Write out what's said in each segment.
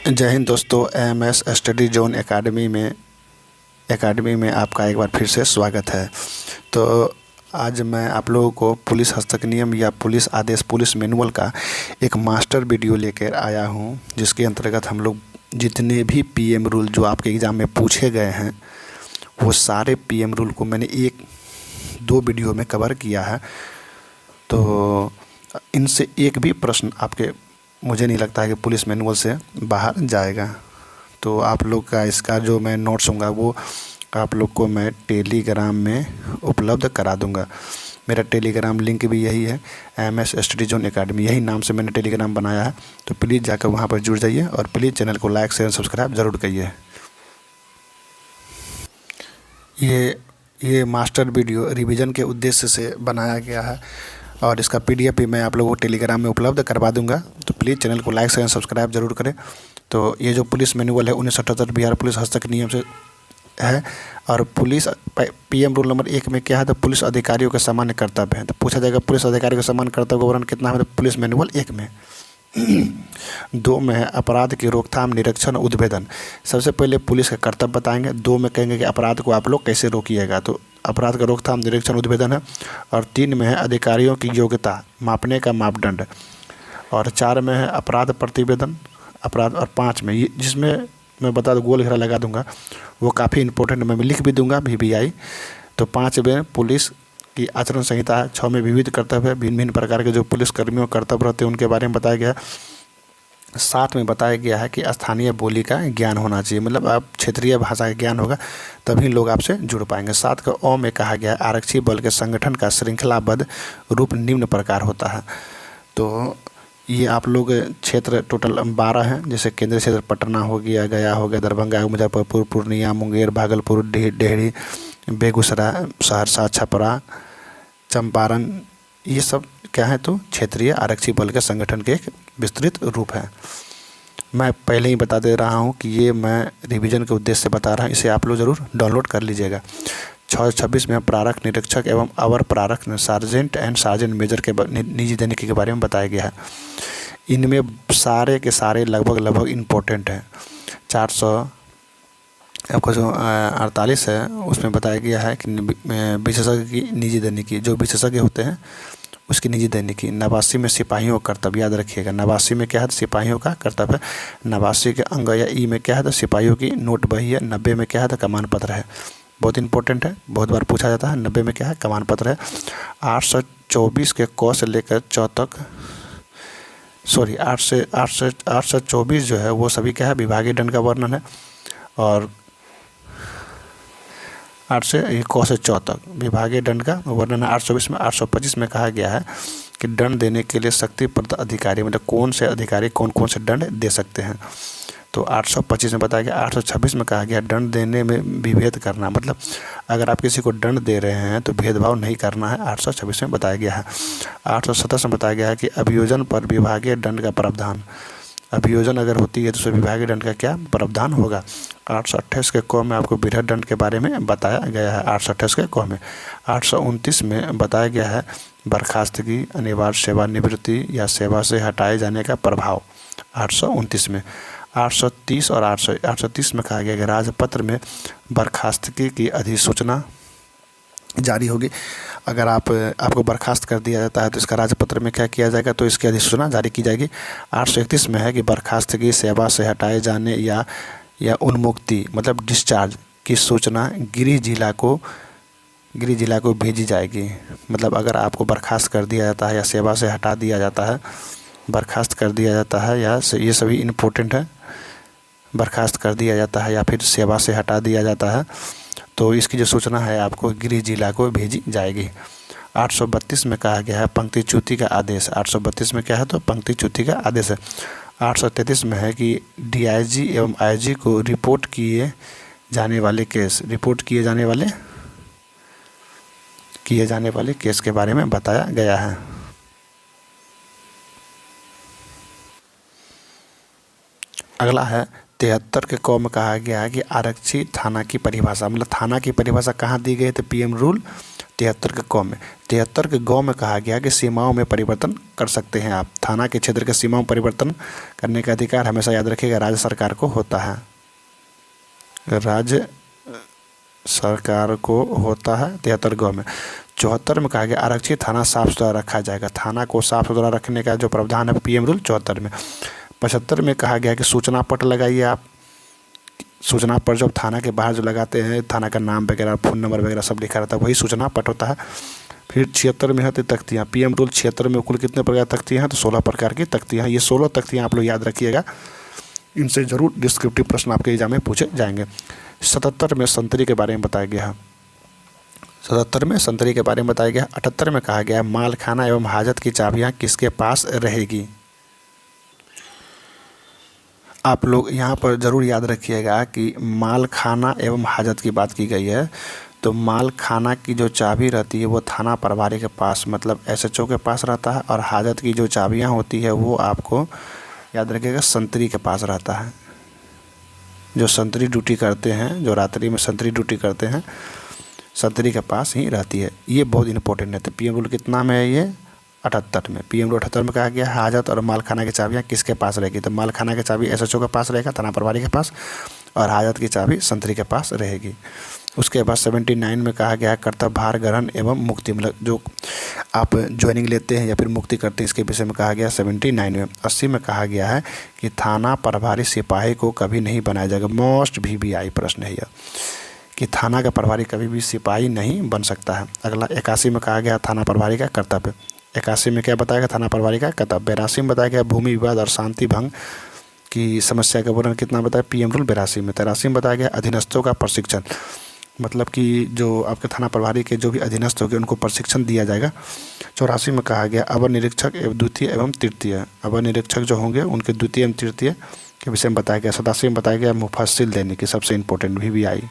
जय हिंद दोस्तों। AMS study zone academy में आपका एक बार फिर से स्वागत है। तो आज मैं आप लोगों को पुलिस हस्तक नियम या पुलिस आदेश पुलिस मैनुअल का एक मास्टर वीडियो लेकर आया हूं, जिसके अंतर्गत हम लोग जितने भी पीएम रूल जो आपके एग्ज़ाम में पूछे गए हैं वो सारे पीएम रूल को मैंने एक दो वीडियो में कवर किया है। तो इनसे एक भी प्रश्न आपके मुझे नहीं लगता है कि पुलिस मैनुअल से बाहर जाएगा। तो आप लोग का इसका जो मैं नोट्स होगा वो आप लोग को मैं टेलीग्राम में उपलब्ध करा दूंगा। मेरा टेलीग्राम लिंक भी यही है, एएमएस स्टडी जोन एकेडमी, यही नाम से मैंने टेलीग्राम बनाया है। तो प्लीज़ जाकर वहाँ पर जुड़ जाइए और प्लीज़ चैनल को लाइक शेयर सब्सक्राइब ज़रूर करिए। ये मास्टर वीडियो रिवीजन के उद्देश्य से बनाया गया है और इसका पीडीएफ भी मैं आप लोगों को टेलीग्राम में उपलब्ध करवा दूंगा। तो प्लीज़ चैनल को लाइक शेयर सब्सक्राइब जरूर करें। तो ये जो पुलिस मैनुअल है 1978 बिहार पुलिस हस्तक नियम से है। और पुलिस पीएम रूल नंबर 1 में क्या है, तो पुलिस अधिकारियों के सामान्य कर्तव्य है। तो पूछा जाएगा पुलिस अधिकारियों के सामान्य कर्तव्य का वर्णन कितना है, तो पुलिस मैनुअल 1 में 2 में है अपराध की रोकथाम निरीक्षण उद्भेदन। सबसे पहले पुलिस का कर्तव्य बताएंगे, 2 में कहेंगे कि अपराध को आप लोग कैसे रोकिएगा, तो अपराध का रोकथाम निरीक्षण उद्भेदन है। और 3 में है अधिकारियों की योग्यता मापने का मापदंड। और 4 में है अपराध प्रतिवेदन अपराध। और 5 में ये जिसमें मैं बता दूँ गोल घेरा लगा दूंगा, वो काफ़ी इंपॉर्टेंट, मैं लिख भी दूंगा VVI। तो 5 में पुलिस की आचरण संहिता है। 6 में विविध कर्तव्य है, भिन्न भिन्न प्रकार के जो पुलिस कर्मियों कर्तव्य रहते हैं उनके बारे में बताया गया है। 7 में बताया गया है कि स्थानीय बोली का ज्ञान होना चाहिए, मतलब आप क्षेत्रीय भाषा का ज्ञान होगा तभी लोग आपसे जुड़ पाएंगे। 7 का अ में कहा गया है आरक्षी बल के संगठन का श्रृंखलाबद्ध रूप निम्न प्रकार होता है। तो ये आप लोग क्षेत्र टोटल 12 हैं, जैसे केंद्रीय क्षेत्र पटना हो गया, गया हो गया, दरभंगा, मुजफ्फरपुर, पूर्णिया, मुंगेर, भागलपुर, डेहरी, बेगूसराय, सहरसा, छपरा, चंपारण, ये सब क्या है, तो क्षेत्रीय आरक्षी बल के संगठन के एक विस्तृत रूप है। मैं पहले ही बता दे रहा हूँ कि ये मैं रिवीजन के उद्देश्य से बता रहा हूँ, इसे आप लोग ज़रूर डाउनलोड कर लीजिएगा। 26 में प्रारक निरीक्षक एवं अवर प्रारक सार्जेंट एंड सार्जेंट मेजर के निजी दैनिकी के बारे में बताया गया है। इनमें सारे के सारे लगभग इम्पोर्टेंट हैं। 400 आपका जो 48 है उसमें बताया गया है कि विशेषज्ञ की निजी दैनिकी, जो विशेषज्ञ होते हैं उसकी निजी दैनिकी। 89 में सिपाहियों का कर्तव्य, याद रखिएगा 89 में क्या है, सिपाहियों का कर्तव्य। 89 के अंग या ई में क्या है, तो सिपाहियों की नोट बही है। 90 में क्या है, तो कमान पत्र है, बहुत इंपॉर्टेंट है, बहुत बार पूछा जाता है। 90 में क्या है, कमान पत्र है। 824 के क से लेकर 4 तक, सॉरी 824 जो है वो सभी क्या है, विभागीय दंड का वर्णन है। और 8 से क से 4 तक विभागीय दंड का वर्णन है। 824 में 825 में कहा गया है कि दंड देने के लिए शक्तिप्रद अधिकारी, मतलब कौन से अधिकारी कौन कौन से दंड दे सकते हैं। तो 825 में बताया गया। 826 में कहा गया दंड देने में विभेद करना, मतलब अगर आप किसी को दंड दे रहे हैं तो भेदभाव नहीं करना है, 826 में बताया गया है। 827 में बताया गया है कि अभियोजन पर विभागीय दंड का प्रावधान, अभियोजन अगर होती है तो उसमें विभागीय दंड का क्या प्रावधान होगा। 828 के क में आपको वृहद दंड के बारे में बताया गया है। 828 के क में 829 में बताया गया है बर्खास्तगी, अनिवार्य सेवानिवृत्ति या सेवा से हटाए जाने का प्रभाव। 829 में 830 और 830 में कहा गया कि राजपत्र में बर्खास्तगी की अधिसूचना जारी होगी। अगर आपको बर्खास्त कर दिया जाता है तो इसका राजपत्र में क्या किया जाएगा, तो इसकी अधिसूचना जारी की जाएगी। 831 में है कि बर्खास्तगी, सेवा से हटाए जाने या उन्मुक्ति मतलब डिस्चार्ज की सूचना गृह जिला को भेजी जाएगी। मतलब अगर आपको बर्खास्त कर दिया जाता है या सेवा से हटा दिया जाता है, बर्खास्त कर दिया जाता है या ये सभी इम्पोर्टेंट है, बर्खास्त कर दिया जाता है या फिर सेवा से हटा दिया जाता है, तो इसकी जो सूचना है आपको गृह जिला को भेजी जाएगी। 832 में कहा गया है पंक्तिच्युति का आदेश। 832 में क्या है, तो पंक्तिच्युति का आदेश है। 833 में है कि DIG एवं IG को रिपोर्ट किए जाने वाले केस के बारे में बताया गया है। अगला है 73 के क में कहा गया है कि आरक्षी थाना की परिभाषा, मतलब थाना की परिभाषा कहाँ दी गई है, तो पीएम रूल 73 के क में, 73 के ग में कहा गया कि सीमाओं में परिवर्तन कर सकते हैं आप। थाना के क्षेत्र के सीमाओं में परिवर्तन करने का अधिकार हमेशा याद रखिएगा राज्य सरकार को होता है, राज्य सरकार को होता है 73 ग में। 74 में कहा गया आरक्षित थाना साफ सुथरा रखा जाएगा। थाना को साफ सुथरा रखने का जो प्रावधान है PM रूल 74 में। 75 में कहा गया कि सूचना पट लगाइए आप। सूचना पट जब थाना के बाहर जो लगाते हैं, थाना का नाम वगैरह, फ़ोन नंबर वगैरह सब लिखा रहता है, वही सूचना पट होता है। फिर 76 में है तो तख्तियाँ। PM रूल 76 में कुल कितने प्रकार की तख्तियाँ हैं? तो 16 प्रकार की तख्तियाँ हैं। ये 16 तख्तियाँ आप लोग याद रखिएगा, इनसे ज़रूर डिस्क्रिप्टिव प्रश्न आपके एग्जाम में पूछे जाएंगे। 77 में संतरी के बारे में बताया गया है। 77 में संतरी के बारे में बताया गया। 78 में कहा गया माल खाना एवं हाजत की चाबियां किसके पास रहेगी। आप लोग यहाँ पर ज़रूर याद रखिएगा कि माल खाना एवं हाजत की बात की गई है, तो माल खाना की जो चाबी रहती है वो थाना प्रभारी के पास मतलब SHO के पास रहता है, और हाजत की जो चाबियाँ होती है वो आपको याद रखिएगा संतरी के पास रहता है। जो संतरी ड्यूटी करते हैं, जो रात्रि में संतरी ड्यूटी करते हैं, संतरी के पास ही रहती है। ये बहुत इंपॉर्टेंट है। तो PM रूल कितना में है? ये 78 में। PM रूल 78 में कहा गया हाजत और माल खाना की चाबियाँ किसके पास रहेगी। तो माल खाना की चाबी SHO के पास रहेगा, थाना प्रभारी के पास, और हाजत की चाबी संतरी के पास रहेगी। उसके बाद 79 में कहा गया कर्तव्य भार ग्रहण एवं मुक्ति, मतलब जो आप ज्वाइनिंग लेते हैं या फिर मुक्ति करते हैं, इसके विषय में कहा गया 79 में। 80 में कहा गया है कि थाना प्रभारी सिपाही को कभी नहीं बनाया जाएगा। मोस्ट VVI प्रश्न है यह, कि थाना का प्रभारी कभी भी सिपाही नहीं बन सकता है। अगला 81 में कहा गया थाना प्रभारी का कर्तव्य। 81 में क्या बताया गया? थाना प्रभारी का कर्तव्य। 82 में बताया गया भूमि विवाद और शांति भंग की समस्या का वर्णन कितना बताया? PM रूल 82 में। 83 में बताया गया अधीनस्थों का प्रशिक्षण, मतलब कि जो आपके थाना प्रभारी के जो भी अधीनस्थ होंगे उनको प्रशिक्षण दिया जाएगा। 84 में कहा गया अवर निरीक्षक एवं द्वितीय एवं तृतीय, अवर निरीक्षक जो होंगे उनके द्वितीय एवं तृतीय के विषय में बताया गया। 87 में बताया गया मुफस्सिल देने की, सबसे इंपॉर्टेंट VVI,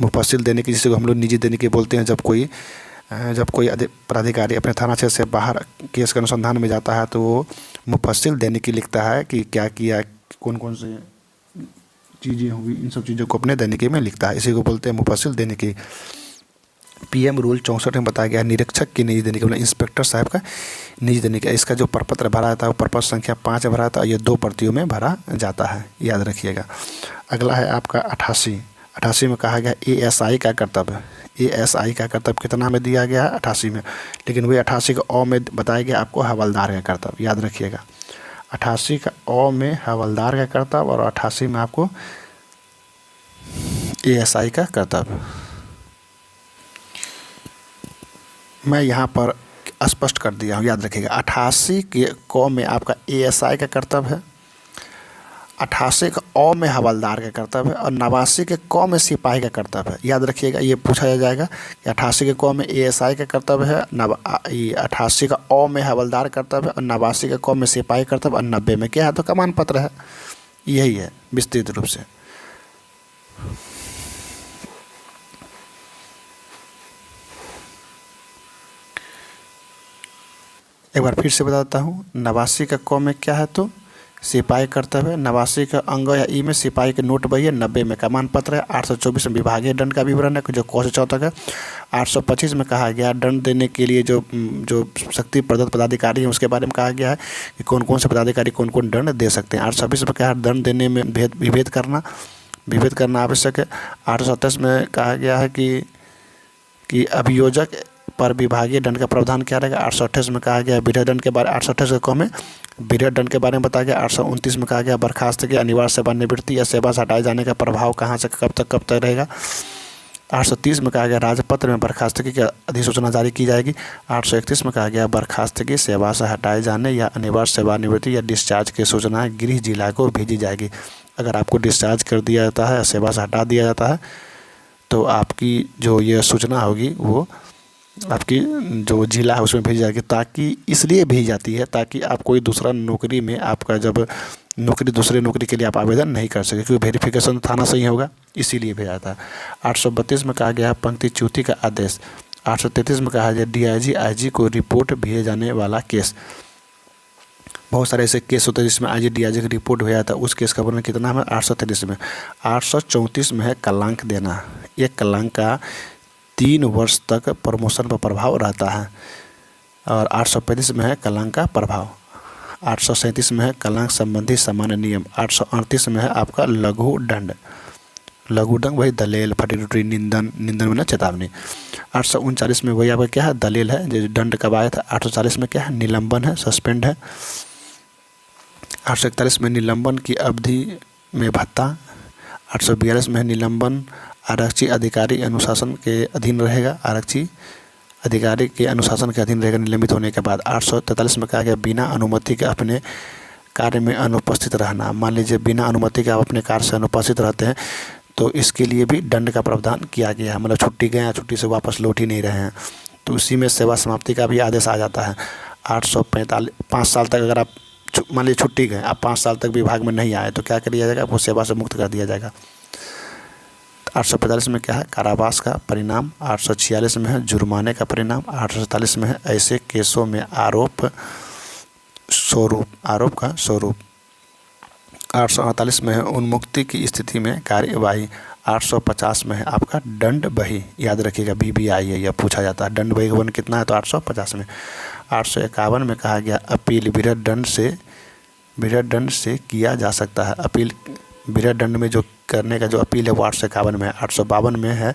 मुफस्सिल देने की, जिसे हम लोग निजी देने की बोलते हैं। जब कोई प्राधिकारी अपने थाना क्षेत्र से बाहर केस के अनुसंधान में जाता है तो वो मुफस्सिल देने की लिखता है कि क्या किया, कौन कौन से चीज़ें होंगी, इन सब चीज़ों को अपने दैनिकी में लिखता है, इसी को बोलते हैं मुफस्सिल दैनिकी। PM रूल 64 में बताया गया निरीक्षक की निजी दैनिकी, मतलब इंस्पेक्टर साहब का निजी दैनिकी। इसका जो प्रपत्र भरा जाता है वो प्रपत्र संख्या 5 भरा जाता है, ये 2 प्रतियों में भरा जाता है, याद रखिएगा। अगला है आपका 88 में कहा गया ASI का कर्तव्य। ASI का कर्तव्य कितना में दिया गया है? 88 में। लेकिन वही 88 का अ में बताया गया आपको हवलदार का कर्तव्य, याद रखिएगा। 88 का अ में हवलदार का कर्तव्य और 88 में आपको ASI का कर्तव्य। मैं यहाँ पर स्पष्ट कर दिया हूँ, याद रखिएगा। 88 के क में आपका ASI का कर्तव्य है, 88 का अ में हवलदार का कर्तव्य है, और 89 के क में सिपाही का कर्तव्य है। याद रखिएगा, ये पूछा जाएगा कि 88 के क में ASI का कर्तव्य है, 88 का अ में हवलदार कर्तव्य है, और 89 के क में सिपाही कर्तव्य, और 90 में क्या है? तो कमान पत्र है। यही है विस्तृत रूप से। एक बार फिर से बता देता हूँ, 89 का क में क्या है? तो सिपाही कर्तव्य है। 89 का अंग या ई में सिपाही के नोट बही है। 90 में कमान पत्र है। 824 में विभागीय दंड का विवरण है जो क से च तक है। 825 में कहा गया दंड देने के लिए जो शक्ति प्रदत्त पदाधिकारी हैं उसके बारे में कहा गया है कि कौन कौन से पदाधिकारी कौन कौन दंड दे सकते हैं। 826 में कहा दंड देने में विभेद करना आवश्यक है। 827 में कहा गया है कि अभियोजक पर विभागीय दंड का प्रावधान क्या रहेगा। 828 में कहा गया विधेयक दंड के बारे 828 के क में विधेयक दंड के बारे में बताया गया। 829 में कहा गया बर्खास्त की अनिवार्य सेवानिवृत्ति या सेवा से हटाए जाने का प्रभाव कहाँ से कब तक रहेगा। 830 में कहा गया राजपत्र में बर्खास्तगी की अधिसूचना जारी की जाएगी। 831 में कहा गया बर्खास्तगी सेवा से हटाए जाने या अनिवार्य सेवानिवृत्ति या डिस्चार्ज की सूचना गृह जिला को भेजी जाएगी। अगर आपको डिस्चार्ज कर दिया जाता है, सेवा से हटा दिया जाता है, तो आपकी जो ये सूचना होगी वो आपकी जो जिला है उसमें भेजी जाएगी। ताकि इसलिए भेजी जाती है ताकि आप कोई दूसरा नौकरी में आपका जब दूसरे नौकरी के लिए आप आवेदन नहीं कर सके, क्योंकि वेरिफिकेशन थाना से ही होगा, इसीलिए भेजा जाता है। 832 में कहा गया पंक्तिच्युति का आदेश। 833 में कहा गया DIG IG को रिपोर्ट भेजे जाने वाला केस। बहुत सारे ऐसे केस होते हैं जिसमें IG DIG की रिपोर्ट भेजा जाता है, उस केस का वर्णन कितना है 833 में। 834 में है कलंक देना। एक कलंक का 3 वर्ष तक प्रमोशन पर प्रभाव रहता है। और 835 में है कलंक का प्रभाव। 837 में है कलंक संबंधी सामान्य नियम। 838 में है आपका लघु दंड। लघु दंड वही दलेल, फटीटूटी, निंदन में ना चेतावनी। 839 में वही आपका क्या है, दलील है, जो दंड कब आया था। 840 में क्या है, निलंबन है, सस्पेंड है। 841 में निलंबन की अवधि में भत्ता। 842 में है निलंबन आरक्षी अधिकारी अनुशासन के अधीन रहेगा। आरक्षी अधिकारी के अनुशासन के अधीन रहेगा निलंबित होने के बाद। 843 में कहा गया बिना अनुमति के अपने कार्य में अनुपस्थित रहना। मान लीजिए बिना अनुमति के आप अपने कार्य से अनुपस्थित रहते हैं तो इसके लिए भी दंड का प्रावधान किया गया है। मतलब छुट्टी गए हैं, छुट्टी से वापस लौट ही नहीं रहे हैं तो उसी में सेवा समाप्ति का भी आदेश आ जाता है। 845 5 साल तक अगर आप मान लीजिए छुट्टी गए, आप 5 साल तक विभाग में नहीं आए तो क्या कर दिया जाएगा, आपको सेवा से मुक्त कर दिया जाएगा। 845 में क्या है, कारावास का परिणाम। 846 में है जुर्माने का परिणाम। 847 में है ऐसे केसों में आरोप का स्वरूप। 848 में है उन्मुक्ति की स्थिति में कार्यवाही। 850 में है आपका दंड बही। याद रखिएगा BBI है, यह पूछा जाता है। दंड बही का वन कितना है तो 850 में। 851 में कहा गया अपील वृहद दंड से किया जा सकता है। अपील वृहद दंड में जो करने का जो अपील है वो 851 में है। 852 में है,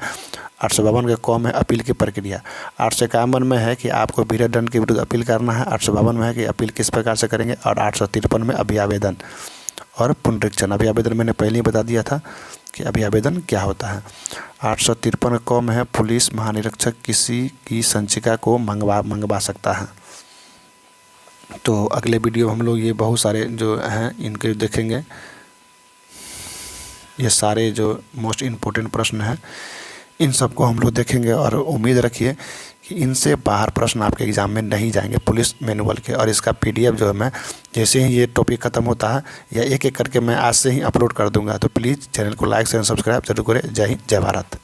852 का कॉम है अपील की प्रक्रिया। 851 में है कि आपको वृहद दंड के विरुद्ध अपील करना है। 852 में है कि अपील किस प्रकार से करेंगे। और 853 में अभियावेदन और पुनरीक्षण। अभियावेदन मैंने पहले ही बता दिया था कि अभियावेदन क्या होता है। 853 कॉम है पुलिस महानिरीक्षक किसी की संचिका को मंगवा सकता है। तो अगले वीडियो में हम लोग ये बहुत सारे जो हैं इनके देखेंगे। ये सारे जो मोस्ट इम्पोर्टेंट प्रश्न हैं इन सबको हम लोग देखेंगे और उम्मीद रखिए कि इनसे बाहर प्रश्न आपके एग्ज़ाम में नहीं जाएंगे पुलिस मैनुअल के। और इसका PDF जो है मैं जैसे ही ये टॉपिक ख़त्म होता है या एक एक करके मैं आज से ही अपलोड कर दूंगा। तो प्लीज़ चैनल को लाइक शेयर सब्सक्राइब जरूर करें। जय हिंद, जय भारत।